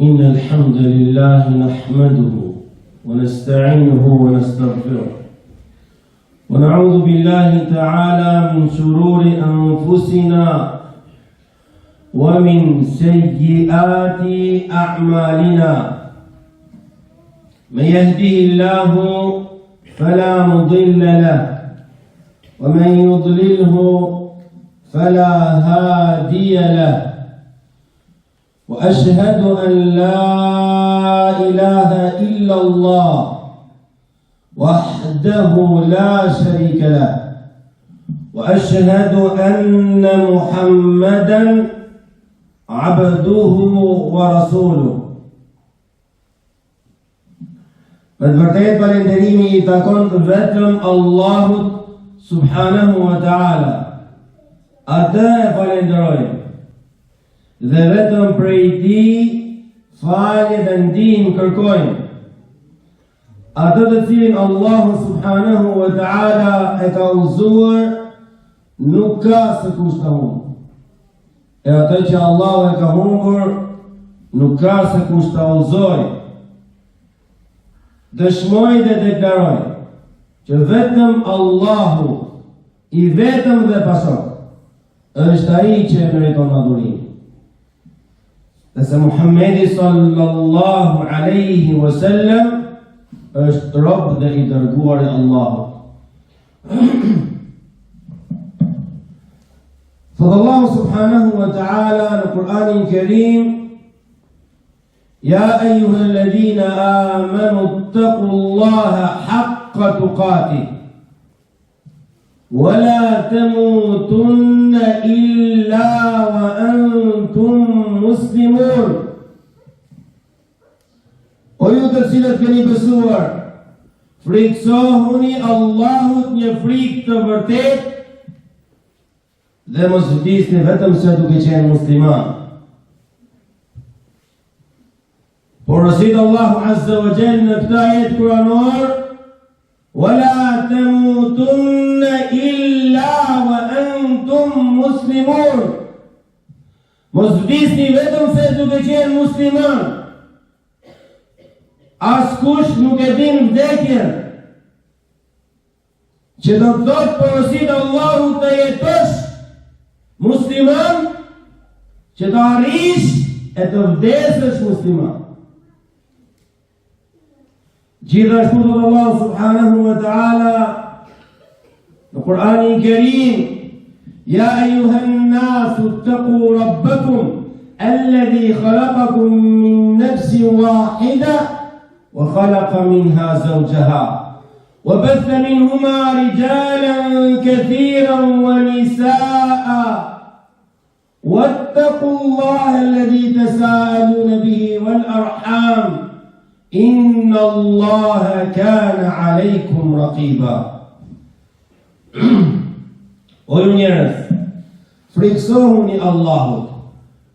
إن الحمد لله نحمده ونستعينه ونستغفره ونعوذ بالله تعالى من شرور أنفسنا ومن سيئات أعمالنا من يهده الله فلا مضل له ومن يضلله فلا هادي له وأشهد أن لا إله إلا الله وحده لا شريك له وأشهد أن محمدا عبده ورسوله. Me të vërtetë falënderimi I takon vetëm Allahut subhanahu wa ta'ala. Atë e falenderojmë dhe vetëm prej Tij falje dhe ndihmë kërkojmë. Atë të cilin Allahu subhanahu wa ta'ala e ka udhëzuar nuk ka se kush ta humbë. E atë që Allahu e ka humbur nuk ka se kush ta udhëzojë. Dëshmoj dhe deklaroj që vetëm Allahu I vetëm dhe pasok është ai që meriton adhurim. Dhe se Muhammedi sallallahu alaihi wasallam është rob dhe I dërguar I Allahut. Thot Allahu subhanahu wa ta'ala në Kur'anin Kerim: يا أيها الذين آمنوا اتقوا الله حق تقاته ولا تموتن إلا وأنتم مسلمون. O ju të cilët keni besuar, friksohuni Allahut një frikë të vërtet dhe mos vdisni vetëm se duke qenë musliman. Porosit Allahu Azza wa Jalla në këtë ajet kuranor: وَلَا تَمُوتُنَّ إِلَّا وَأَنْتُمْ مُسْلِمُونَ. Mos vdisni vetëm se duke qenë musliman. Askush nuk e din vdekjen. Që do të thotë porosit Allahu të jetosh musliman, që të arrish e të vdesësh musliman. Gjithashtu thot Allah subhanahu wa ta'ala në Kur'anin Kerim: يا أيها الناس اتقوا ربكم الذي خلقكم من نفس واحدة وخلق منها زوجها وبث منهما رجالا كثيرا ونساء واتقوا الله الذي تساءلون به والأرحام إن الله كان عليكم رقيبا. O ju njerëz, friksohuni Allahut,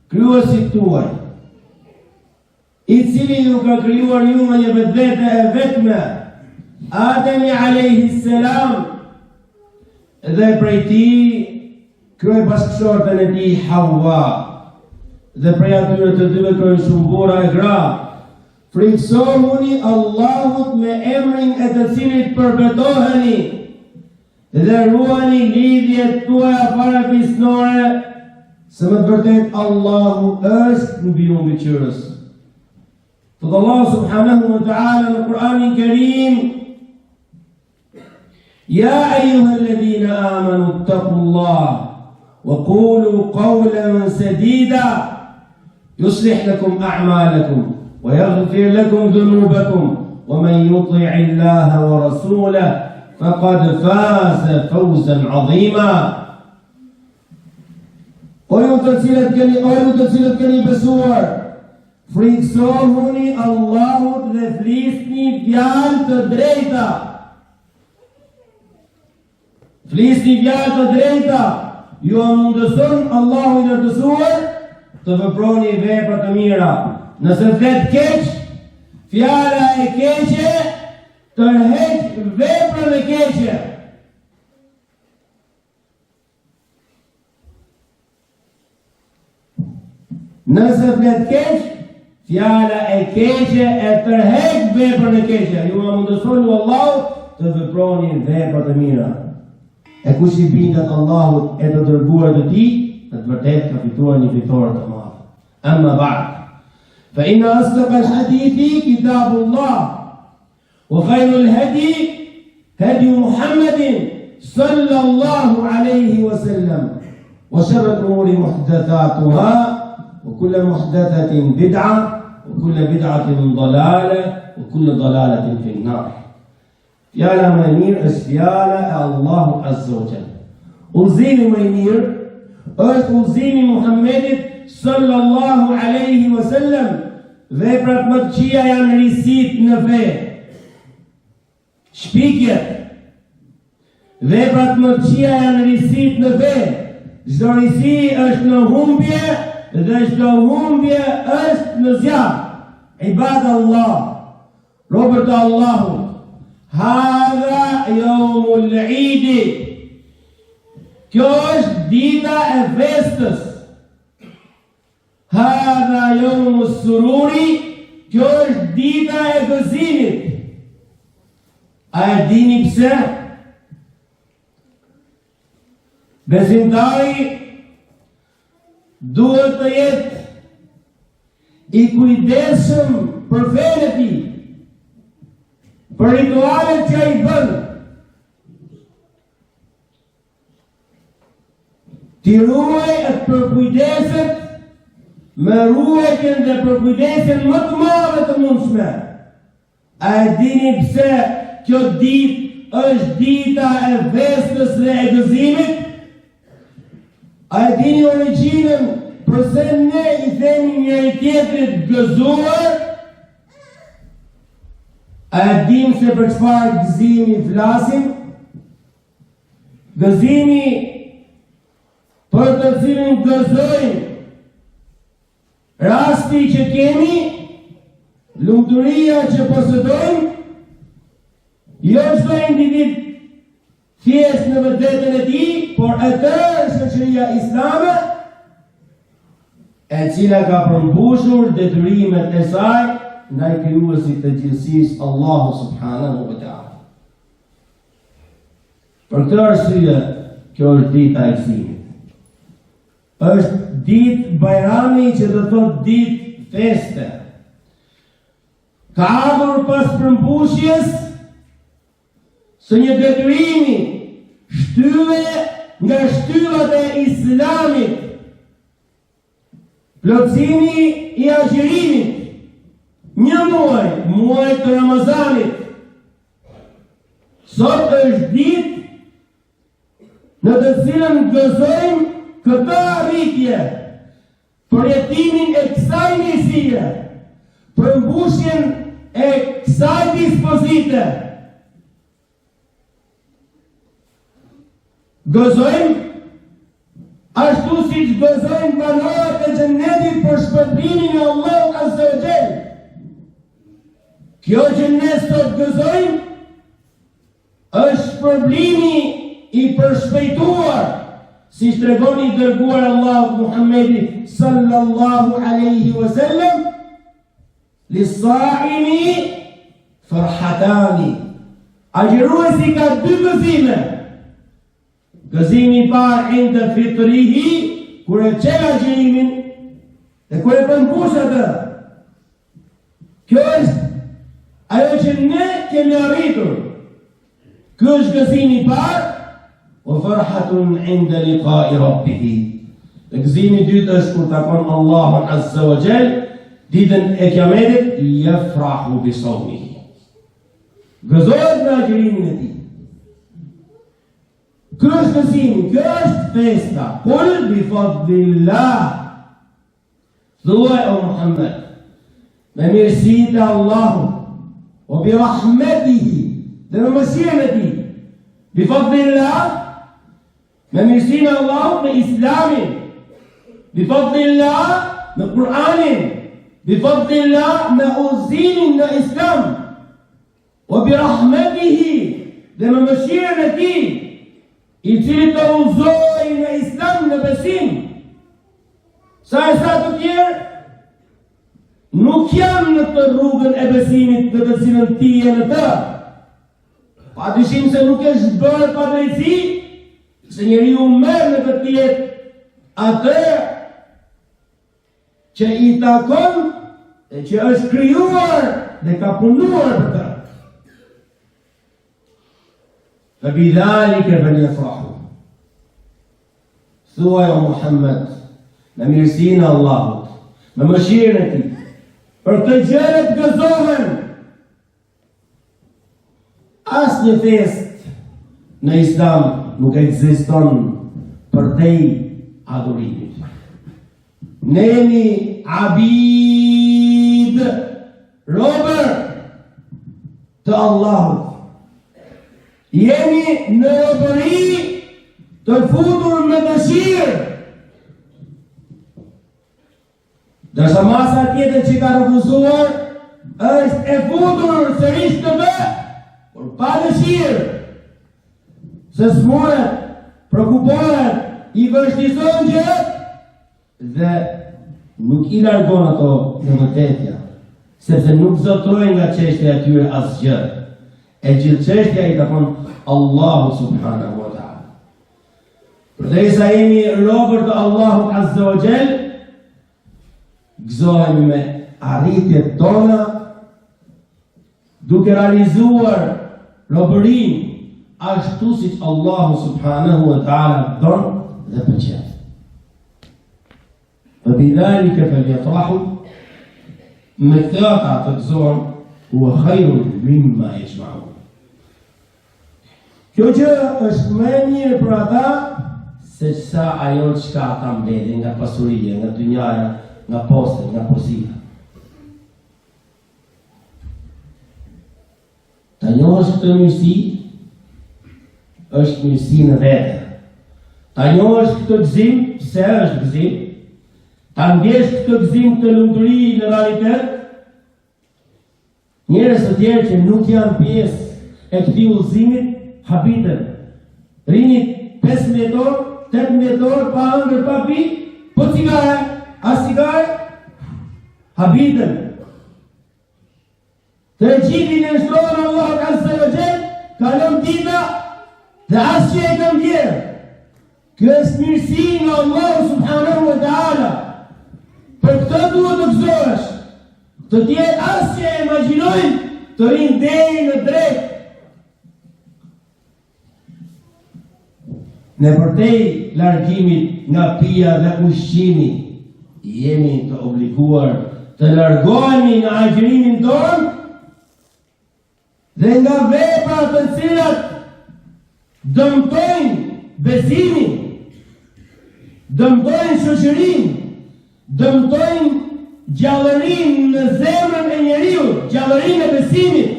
krijuesit tuaj, I cili ju ka krijuar ju me një vetvete e vetme, Ademi alayhi salam, dhe prej tij krijoi bashkëshorten e tij Hawa, dhe prej atyre të dyve krijoi shumë burra e gra. Friksohuni Allahut me emrin e të cilit përbetoheni dhe ruani lidhjet tuaja parafisnore, se me të vërtet Allahu është mbi mbikëqyrës. Thot Allah subhanahu wa ta'ala në Kur'anin Kerim: يا أيها الذين آمنوا اتقوا الله وقولوا قولا سديدا يصلح لكم أعمالكم ويغفر لكم ذنوبكم ومن يطع الله ورسوله فقد فاز فوزا عظيما. O ju të cilët keni besuar, friksohuni Allahut dhe flisni fjalë të drejta. Flisni fjalë të drejta. Ju mundëson Allahu I lartësuar të veproni vepra të mira. Nëse flet keq, fjala e keqe tërheq veprën e keqe. Nëse flet keq, fjala e keqe e tërheq veprën e keqe. Ju na mundësoni Allahu të veproni vepra të mira. E kush i bindet Allahut e të dërguar të tij, në të vërtetë ka fituar një fitore të madhe. Amma ba'd, fa inna asdaqa al-hadithi kitabullah, wa khayru al-hadi hadi Muhammadin sallallahu alayhi wa sallam, wa sharru al-umuri muhdathatuha, wa kullu muhdathatin bid'ah, wa kullu bid'atin dalalah, wa kullu dalalatin fi an-nar. Fjala më e mirë është fjala e Allahu Azza wa Jalla. Udhëzimi më i mirë është udhëzimi i Muhammedit sallallahu alaihi wasallam. Veprat më të këqija janë risit në fe. Shpikjet. Veprat më të këqija janë risit në fe. Çdo risi është në humbje dhe çdo humbje është në zjarr. Ibadallah. Robert Allahu. Hadha yawmul Eid. Kjo është dita e festës. Hadha yawmus sururi. Kjo është dita e gëzimit. A e dini pse? Besimtari duhet të jetë i kujdesshëm për fenë e tij, për ritualet që i bën. Ti ruaj e përkujdeset me ruajtjen dhe përkujdesin më të madhe të mundshme. A e dini pse kjo ditë është dita e festës dhe e gëzimit? A e dini origjinën përse ne i themi njëri tjetrit gëzuar? A e dim se për çfarë gëzimi flasim? Gëzimi për të cilin gëzojmë rasti që kemi, lumturia që posëdojmë, jo çdo individ thjesht në vetën e tij, por e tërë shoqëria islame, e cila ka përmbushur detyrimet e saj ndaj krijuesit të gjithësisë, Allahu subhanahu wa taala. Për këtë arsye, kjo është dita e gëzimit. Është ditë bajrami që do të thotë ditë feste. Ka ardhur pas përmbushjes së një detyrimi shtyve nga shtyllat e Islamit, plotësimi i agjerimit, një muaj të Ramazanit. Sot është ditë në të cilën gëzojmë këtë arritje, përjetimin e kësaj njësie, përmbushjen e kësaj dispozite. Gëzojmë ashtu si që gëzojmë banorët e xhennetit për shpëtimin e Allahu Azza wa Jall. Kjo që ne sot gëzojmë është shpërblimi i përshpejtuar, si tregon i dërguar Allahu Muhammedi sallallahu alaihi wasallam, lis-sa'imi farhatani. Agjëruesi ka dy gëzime. Gëzimi i parë inda fitrihi, kur e çel agjërimin dhe kur e përmbush atë. Kjo është ajo që ne kemi arritur. Ky është gëzimi i parë. O farhatun inda liqa'i rabbih. Gëzimi i dytë është kur takon Allahun Azza wa Jall ditën e Kiametit, yafrahu bi sawmihi. Gëzohet me agjërimin e tij. Ky është gëzimi, kjo është festa. Qul bi fadlillah. Thuaj o Muhammed, me mirësitë e Allahut, o bi rahmetihi, dhe me mëshirën e tij. Bi fadlillah, me mirësinë e Allahut, me Islamin. Bi fadlillah, me Kur'anin. Bi fadlillah, me udhëzimin në Islam. O bi rahmetihi, dhe me mëshirën e tij, i cili të udhëzoi në Islam, në besim. Sa e sa të tjerë, nuk janë në të rrugën e besimit në të cilën ti je në të. Pa dyshim se nuk është bërë pa drejtësi, se njeriu merr në këtë jetë atë që i takon e që është krijuar dhe ka punuar për të. Fabidhalika falyafrahu. Thuaj o Muhammed, me mirësinë e Allahut, me mëshirën e Tij, për të gjërat gëzohen. Asnjë fest në Islam nuk ekziston përdej adhurimit. Ne jemi abid, robër të Allahut. Jemi në robëri të futur me dëshirë. Dërsa masa tjetër që ka refuzuar është e futur sërish të bë, por pa dëshirë, se smuret, prekupohet, i vështizon gjët dhe nuk i largon ato në vërtetja, sepse nuk zotrojnë nga çështja e tyre asgjë. E gjithë çështja i takon Allahu subhanahu wa ta'ala. Përderisa jemi robër të Allahut azza wa jall, gëzohemi me arritjet tona, duke realizuar robërinë ashtu siç Allahu subhanahu wa ta'ala don dhe pëlqen. Fabidhalika falyafrahu, me këtë ata të gëzohen, huwa khayrun mimma yajma'un. Kjo gjë është më e mirë për ata se sa ajo çka ata mbledhin nga pasuria, nga dynjaja, nga poste, nga pozita. Ta njohësh këtë mirësi, është mirësi në vete. Ta njohësh këtë gëzim, pse është gëzim, ta ndjesh këtë gëzim, këtë lumturi në realitet. Njerëz të tjerë që nuk janë pjesë e këtij udhëzimit habiten. Rinit 15 orë, 18 orë, pa ëndër, pa pi, po cigare, as cigare, habiten. Të gjithi në nështrohen Allah azza wa jall, kalon dita dhe asgjë e kam vjerë. Kjo është mirësi nga Allah subhanahu wa ta'ala. Për këtë duhet të gëzohesh. Të tjerë asgjë e imagjinojnë të rinë deri në drejt. Në përtej largimit nga pija dhe ushqimi, jemi të obliguar të largohemi në agjërimin tonë dhe nga veprat të cilat dëmtojnë besimin, dëmtojnë shoqërinë, dëmtojnë gjallërinë në zemrën e njeriu, gjallërinë e besimit.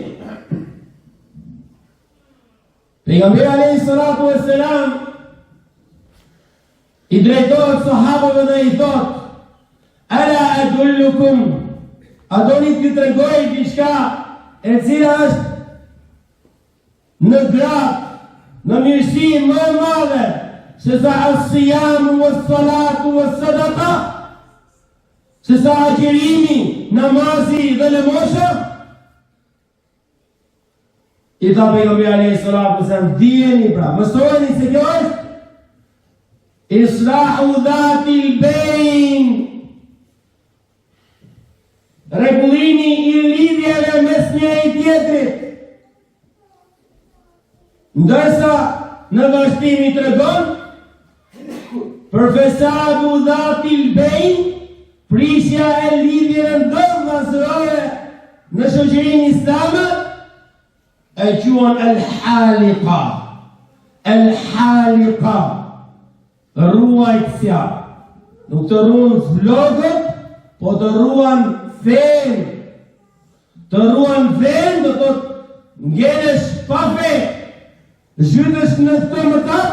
Pejgamberi alayhi salatu wassalam i drejtohet sahabëve dhe i thot: Ala adullukum, a doni t'ju tregoj diçka e cila është në gradë, në mirësi më e madhe se sa as-siyamu was-salatu was-sadaqa, se sa agjërimi, namazi dhe lëmosha? I tha pejgamberi alayhi salatu wasallam: dijeni pra, mësojeni se kjo është Islahu dhatil bayn, rregullimi i lidhjeve mes njëri tjetrit. Ndërsa në vazhdim i tregon për fesadu dhatil bayn, prishja e lidhjeve ndërmjetësore në shoqërinë islame, e quhen al-haliqa. Al-haliqa, ruajtësja. Nuk të ruan vlogët, po të ruan fen. Të ruan fen do të ngelesh pa fe, zhytesh në të mëkat,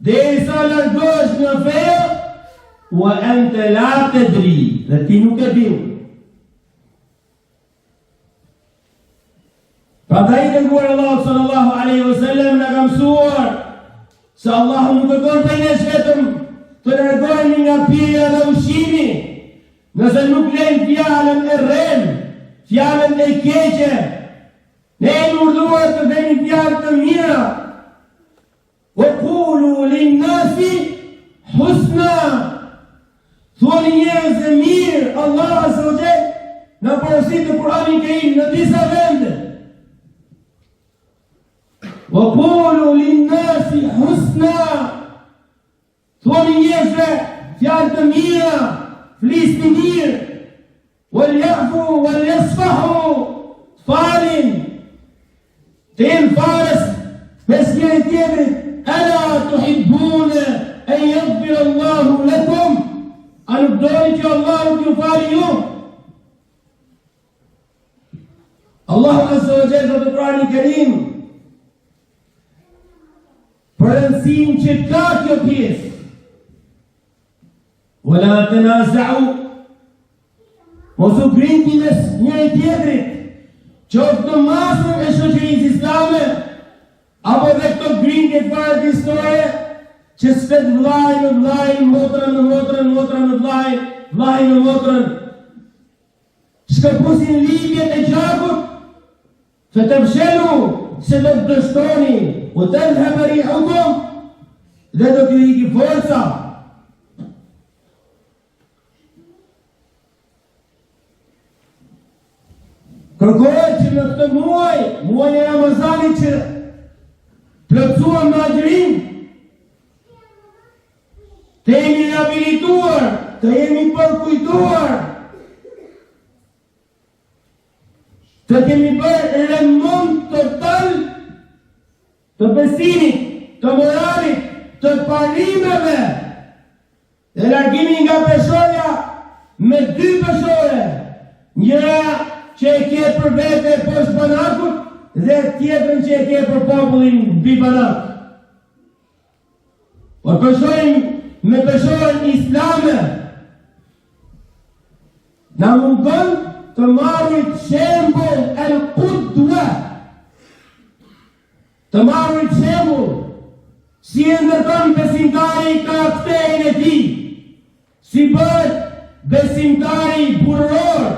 dhe i sa largohesh në fe, wa ente la tedri, dhe ti nuk e din. Prandaj dërguari Allahu sallallahu alaihi wasallam na ka mësuar se Allahu nuk kërkon prej nesh vetëm të largohemi nga pirja dhe ushqimi, nëse nuk lejnë fjallën e rrenë, fjallën e keqe, ne e urdhëruar të veni fjallë të mira. وَقُولُوا لِلنَّاسِ حُسْنًا Thoni njerëz e mirë, Allah azza wa jall në porosit të Kur'anit Kerim në disa vende. وَقُولُوا لِلنَّاسِ حُسْنًا Thoni njerëzve fjalë të mira, flisni mirë. وَلْيَعْفُوا وَلْيَصْفَحُوا Falin, të jenë falës mes njëri tjetrit. ألا تحبون أن يغفر الله لكم A nuk doni që Allah nuk ju fali ju? Allahu azza wa jalla në Kur'anin Kerim për rëndësinë që ka kjo pjesë. Wala tanaza'u Mos u grindi mes njëri tjetrit, qoftë në masën e shoqërisë islame, apo dhe këto grindje fare të historie, që s'fet vllai në vllai, motrën në motrën, motrën në vllai, vllai në motrën. Shkëpusin lidhjet e gjakut, فتبشلوا se do të dështoni, u tadhhab rihukum, dhe do t'ju iki forca. Kërkohet që në këtë muaj e Ramazanit që plotësuam në agjërim, të jemi rehabilituar, të jemi përkujtuar, të kemi bërë remont total të besimit, të moralit, të parimeve, dhe largimi nga peshorja me 2 peshore, njëra që e ke për vete poshtë banakut, dhe tjetërën që e ke për popullin mbi banak. Por peshojmë me peshorën islame, na mungon të marrit shembull el-qudwa, të marrit shembull si e ndërton besimtari karakterin e tij, si bëhet besimtari burror,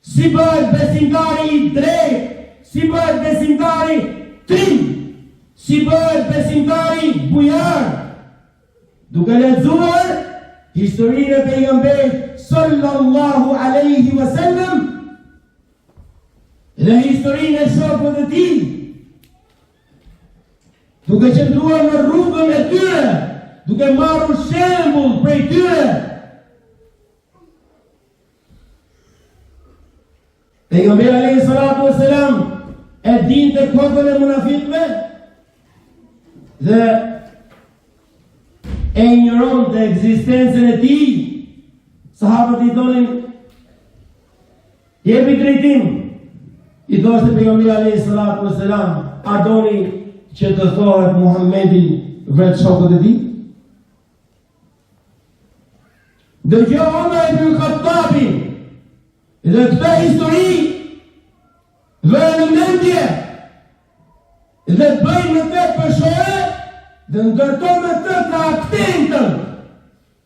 si bëhet besimtari i drejtë, si bëhet besimtari trim, si bëhet besimtari bujar, duke lexuar historinë e pejgamberit sallallahu alaihi wasallam dhe historinë e shokëve të tij, duke qëndruar në rrugën e tyre, duke marrur shembull prej tyre. Pejgamberi alayhi salatu wasalam e dinte kokën e munafikëve dhe e ignoronte ekzistencën e tij. Sahabët i thonin, jepi drejtim. I thoshte pejgamberi alayhi salatu wasalam, a doni që të thohet Muhammedi vetë shokët e tij? Dëgjoj Omar ibn Khattabi dhe këtë histori vërë në mendje dhe bëjnë në të peshore dhe ndërton në të aktin tënë.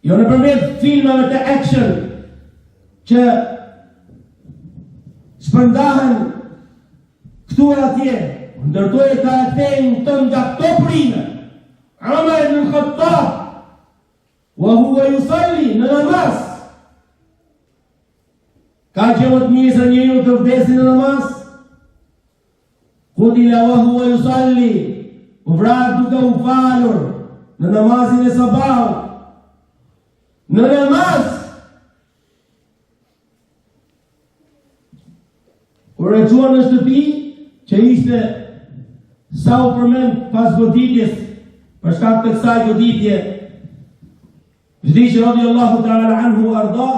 Jo në përmet filmave të action që shpërndahen këtu e atje, ndërtoj karakterin tënë nga këto prime. Omar ibn Khattab wa huwa yusalli në namaz. Ka që më të mirë se njëri të vdesi në namaz? Qutila wa huwa yusalli, u vrat duke u falur në namazin e sabahut. Në namaz, kur e qua në shtëpi, që ishte sa u përmend pas goditjes, për shkak të kësaj goditje, vdiqë radiallahu ta'ala anhu arda,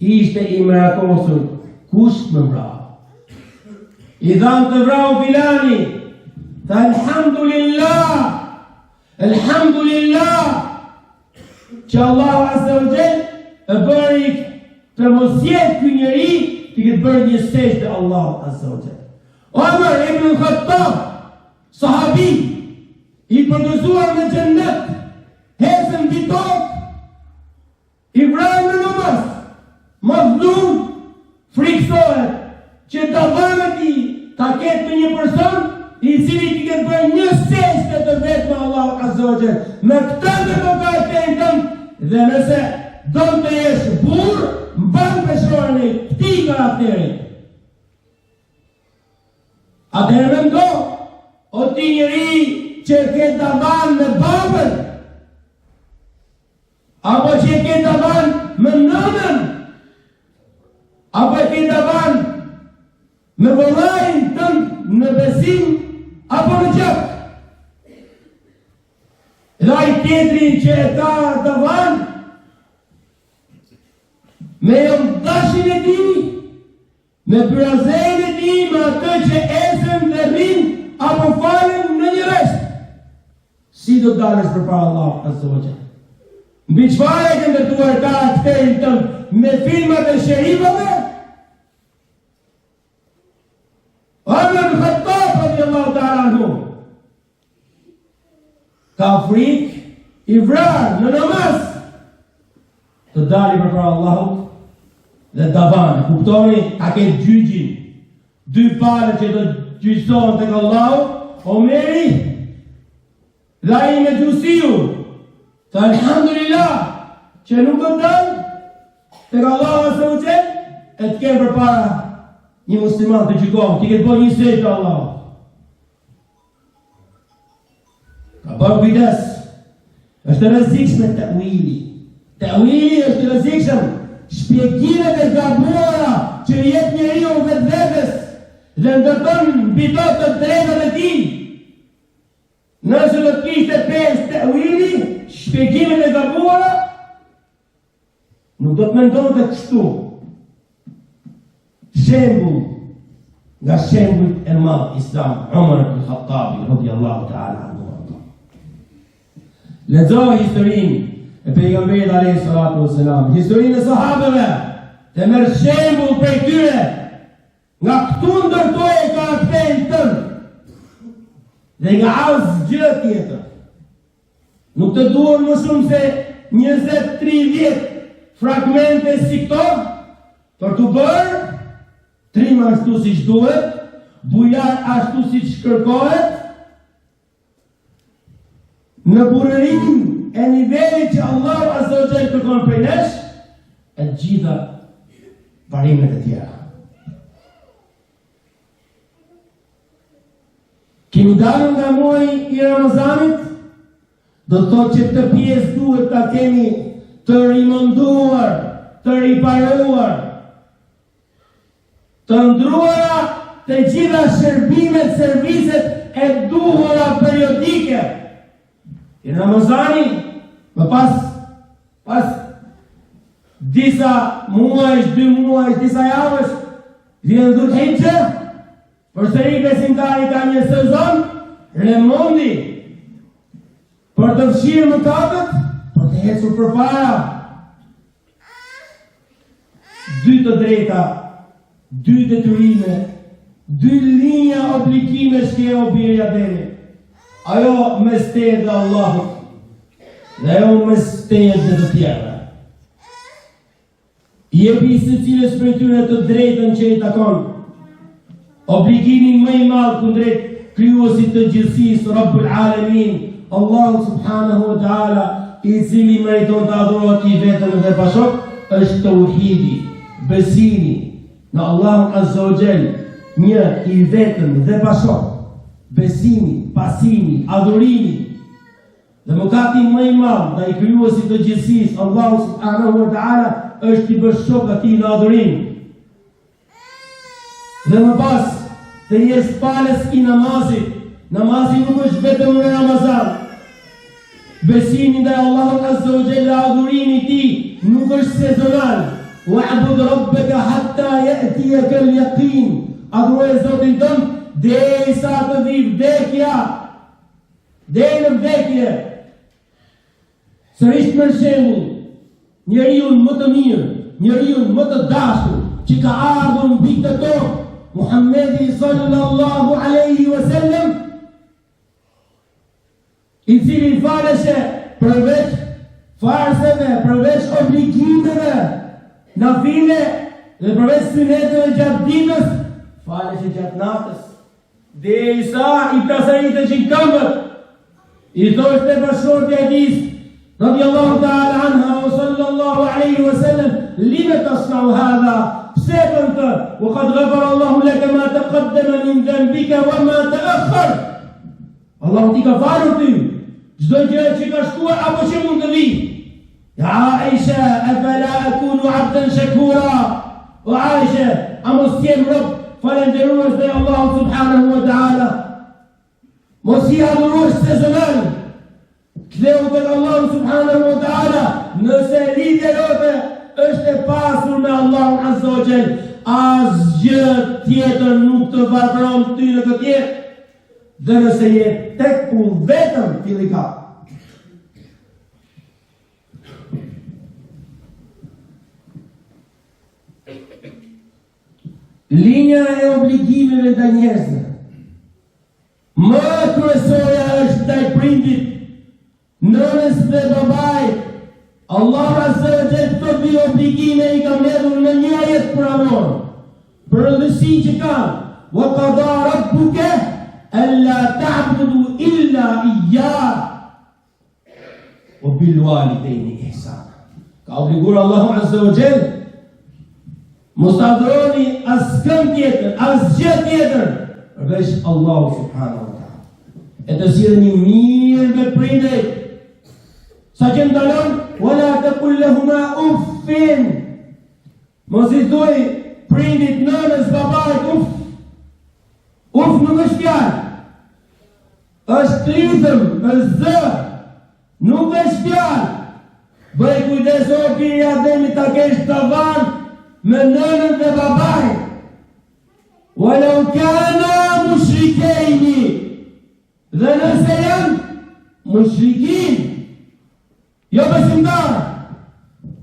ishte i mrakosur, kush më vra? I dhanë të vrau filani, tha alhamdulillah, alhamdulillah, që Allahu azza wa jall e bëri të mos jetë ky njeri të këtë bërë një sejdë Allahu azza wa jall. Omar ibn Khattab, sahabi, i përgëzuar në xhennet, hecën mbi tokë, i vrarë në namaz. një person i cili ti këtë bërë një sejdë të vetë me Allah Azza wa Jall, me këtë të mëkatën tënë, dhe nëse do të jesh burr, mban peshorën e këtij karakteri. Atëherë mendo, o ti njeri që ke davan me babën, apo që ke davan me nënën, apo ke davan me vëllain tënd në besim, apo në gjak. Dhe ai tjetri që e ka davan me dashin e ti, me brazen e ti, me atë që esën dhe rinë, apo falen në një rest. Si do dalësh përpara Allah Azza wa Jall? Mbi çfarë e ke ndërtuar karakterin tënd? Me filmat e sherifave? Omar ibn Khattab radiyallahu ta'ala anhu ka frikë i vrarë në namaz të dali përpara Allahut dhe davan. Kuptoni, a ke gjyqin, dy palë që do gjyqësohen tek Allahu, Omeri dhe ai me gjysiu. Të alhamdulillah që nuk do dalë tek Allahu Azza wa Jall, e të kemë përpara një musliman të gjykon, ti këtë bërë një sejtë të Allah. Ka bërë kujdes, është rrezikshme ta'wili. Ta'wili është rrezikshëm, shpjegimet e gabuara që jep njeriu vetvetes dhe ndërton mbi to të drejtat e tij. Nëse do të kishte pesë ta'wili, shpjegimet e gabuara, nuk do të mendonte kështu. Shembull nga shembullit e madh Islam, Umar ibn Khattabi radiyallahu ta'ala anhu. Lexoj historinë e pejgamberit alayhi salatu wassalam, historinë e sahabëve, të merr shembull prej tyre, nga këtu ndërtoje karakterin tënd dhe nga asgjë tjetër. Nuk të duhen më shumë se 20-30 fragmente si këto për të bërë trim ashtu si duhet, bujar ashtu si kërkohet, në burërin e nivelit që Allah Azza wa Jall kërkon prej nesh, e gjitha parimet e tjera. Kemi dalë nga muaji i Ramazanit, do të thotë që këtë pjesë duhet ta kemi të rimenduar, të riparuar, të ndruara të gjitha shërbimet, serviset e duhura periodike. I Ramazani, më pas disa muajsh, 2 muajsh, disa javësh, vjen Dhul-Hijja, përsëri besimtari ka një sezon remondi për të fshirë mëkatet, për të ecur përpara. 2 të drejta, 2 detyrime, 2 linja obligime shke o birja dene. Ajo mes teje dhe Allahut, dhe ajo mes teje dhe të tjera. Jepi se cilës për tyre të drejtën që i takon. Obligimin më i madh kundrejt krijuesit të gjithësisë, Rabbul Alamin, Allahu subhanahu wa ta'ala, i cili meriton të adhurohet i vetëm dhe pashok, është tauhidi, besimi në Allahun Azza wa Jall, një i vetëm dhe pashok, besimi, pasimi, adhurimi. Dhe mëkati më i madh ndaj krijuesit të gjithësisë, Allahu subhanahu wa ta'ala, është i bësh shok atij në adhurim. Dhe më pas të jesh palës i namazit. Namazi nuk është vetëm në Ramazan. Besimi ndaj Allahut Azza wa Jalla, adhurimi i tij nuk është sezonal. Wa'bud rabbaka hatta ya'tiyaka al-yaqin. Adhuroj Zotin tënd derisa të vi vdekja. Deri në vdekje. Sërish për shembull, njeriu më të mirë, njeriu më të dashur që ka ardhur mbi këtë tokë, Muhammedi sallallahu alaihi wasallam, i cili faleshe përveç farseve, përveç obligimeve, nafile dhe përveç syneteve gjatë ditës, faleshe gjatë natës. Dhe Isa I prasarit e qitë këmbët. I thoshte bashkërti hadis radiallahu ta'ala anha wa sallallahu alaihi wa sallam lima tasna'u hadha pse bën të wa qad ghafara Allahu laka ma taqaddama min dhanbika wa ma ta'akhkhar. Allahu ti ka falur ty çdo gjë që ka shkuar apo që mund të vi. Ya Aisha afala akunu 'abdan shakura. O Aisha, a mos jem rob falendërues dhe Allahu subhanahu wa ta'ala. Mos I adhurosh sezonal. Ktheu tek Allahu subhanahu wa ta'ala. Nëse lidhja jote është e pasur me Allahun azza wa jall, asgjë tjetër nuk të varron ty në këtë jetë. Dhe nëse je tek unë vetëm filli ka. Linja e obligimeve ndaj njerëzve. Më kryesorja është ndaj prindit, nënës dhe babait. Allah azza wa jall këto dy obligime I ka mbledhur në një ajet kuranor. Për rëndësinë që kanë. Wa qada rabbuka alla ta'budu illa iyyah wa bil walidayni ihsana. Ka obliguar Allahu azza wa jall mos ta adhuroni askën tjetër, asgjë tjetër përveç Allahu subhanahu wa ta'ala. E të sillni mirë me prindërit. Sa që ndalon, wala taqul lahuma uffin. Mos I thuaj prindit, nënës, babait uff. Uff nuk është fjalë. Është ritëm, është zë. Nuk është fjalë. Bëj kujdes o biri Ademi ta kesh tavan me nënën dhe babait. Walau kana mushrikejni. Dhe nëse janë mushrikin, jo besimtar,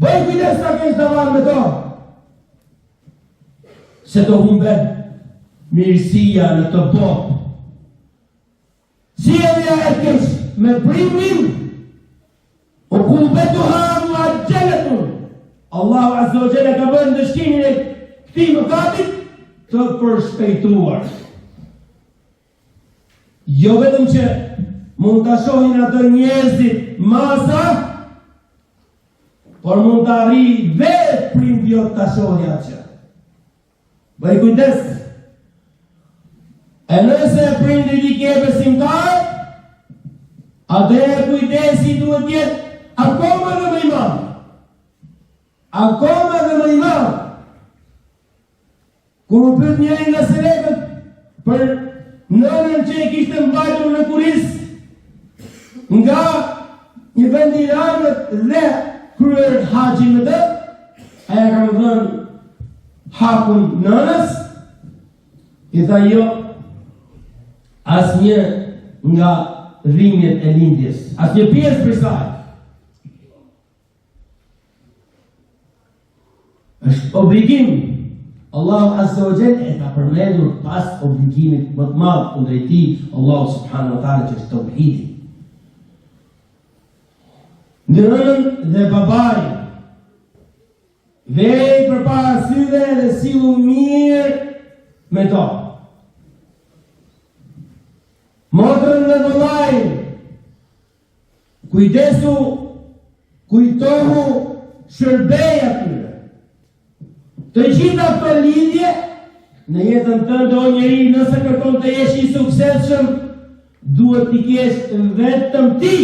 bëj kujdes ta kesh tavan me to. Se të humbet mirësia në të botë. Sjellja e keq me prindin, uqubetuha muajjalatun. Allahu azza wa jalla ka bërë ndëshkimin e këtij mëkatit të përshpejtuar. Jo vetëm që mund ta shohin ato njerëzit masa, por mund të arrijë vetë prindi jot ta shohin atë. Bëj kujdes. E nëse prindi I ke besimtar, atëherë kujdesi duhet jetë akoma dhe më I madh. Akoma dhe më I madh. Kur u pyet njëri nga selefët për nënën që e kishte mbajtur në kuris nga një vend I largët dhe kryer haxhin me të, ai ka thënë hakun nënës, I tha jo, asnjë nga dhimbjet e lindjes, asnjë pjesë për saj. Është obligim. Allahu azza wa jalla e ka përmendur pas obligimit më të madh kundrejt tij, Allahu subhanahu wa taala, që është tauhidi. Nënën dhe babai vej përpara syve dhe sillu mirë me to. Motrën dhe vëllain, kujdesu, kujtohu, shërbej atyre. Të gjitha këto lidhje në jetën tënde o njeri, nëse kërkon të jesh I suksesshëm, duhet t'i kesh vetëm ti.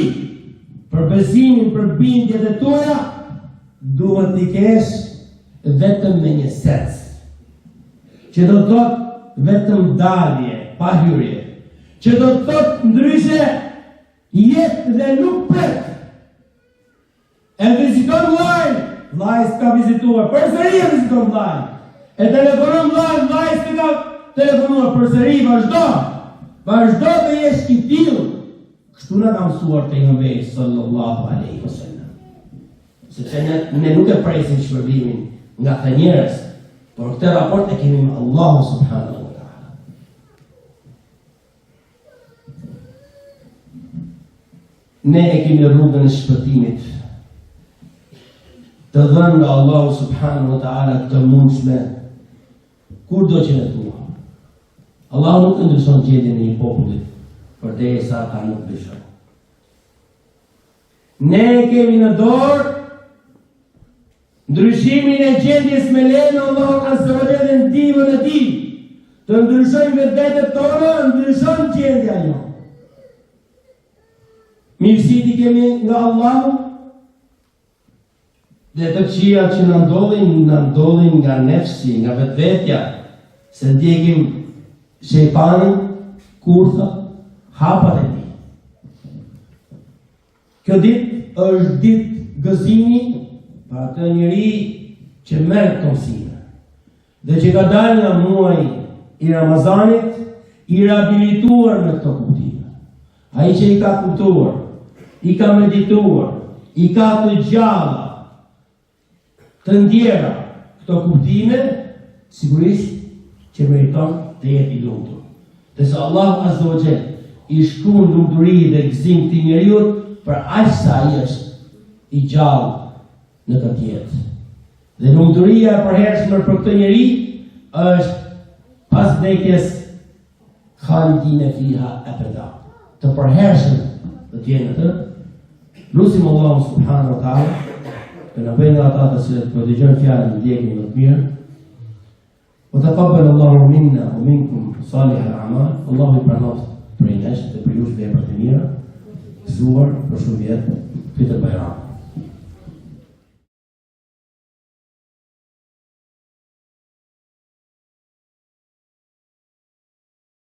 Për besimin, për bindjet e tua, duhet t'i kesh vetëm me një sens, që do të thotë vetëm dalje, pa hyrje, që do të thotë ndryshe jetë dhe nuk pret. E viziton vllajin, vllai s'ka vizituar, përsëri e viziton vllajin. E telefonon vllajin, vllai s'ka telefonuar, përsëri vazhdo të jesh I tillë. Kështu na ka mësuar pejgamberi sallallahu alaihi wasallam. Sepse ne nuk e presim shpërblimin nga të njerëz, por këtë raport e kemi me Allahu subhanahu wa taala. Ne e kemi rrugën e shpëtimit të dhënë nga Allahu subhanahu wa taala, të mundshme kur do që ne dua. Allahu nuk ndryshon gjendjen e një populli përderisa ata nuk ndryshojnë. Ne kemi në dorë ndryshimin e gjendjes me lejen e Allahut azza wa jalla dhe ndihmën e tij. Të ndryshojmë vetët tona, ndryshon gjendja jonë. Mirësitë kemi nga Allahu dhe të këqijat që na ndodhin nga nefsi, nga vetvetja, se ndjekim shejtanin, kurtha, hapat e tij. Kjo ditë është ditë gëzimi për atë njeri që merr këto mësime dhe që ka dalë nga muaji i Ramazanit i rehabilituar me këto kuptime. Ai që i ka kuptuar, i ka medituar, i ka të gjalla, të ndjera këto kuptime, sigurisht që meriton të jetë i lumtur. Dhe se Allahu azza wa jalla i shkruan lumturi dhe gëzim këtij njeriu për aq sa ai është i gjallë në këtë jetë. Dhe lumturia e përhershme për këtë njeri është pas vdekjes khalidine fiha abada. Të përhershëm të tjenë atë. Lutim Allahu subhanahu wa taala të na bëjë nga ata të cilët po dëgjojnë fjalën e ndjekin më të mirë. Wa taqabbal Allahu minna wa minkum salih al-a'mal. Allahu i pranoft prej nesh dhe për ju veprat e mira. Gëzuar për shumë vjet, fitë Bajram.